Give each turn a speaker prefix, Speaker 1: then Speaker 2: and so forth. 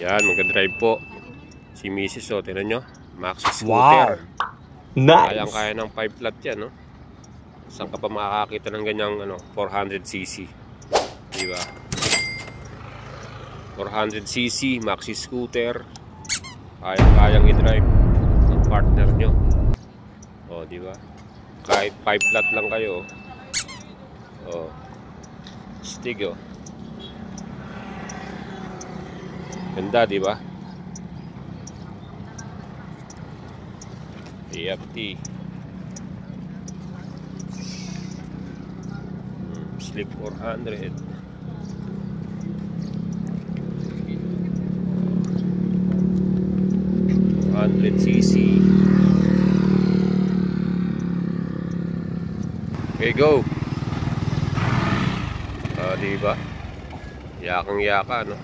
Speaker 1: Yan, mag-drive po si Mrs. O, tinan nyo, Maxi scooter.
Speaker 2: Wow. Nice.
Speaker 1: Kayang-kaya ng 5 flat yan, no? Saan ka pa makakakita ng ganyang 400cc, diba? 400cc Maxi scooter, kayang-kayang i-drive ng partner nyo. O, diba? Kahit 5 flat lang kayo, o, stig, o. Ganda, diba? EFT. Slip 400. cc. Okay, go. Diba? Yakang-yaka, no?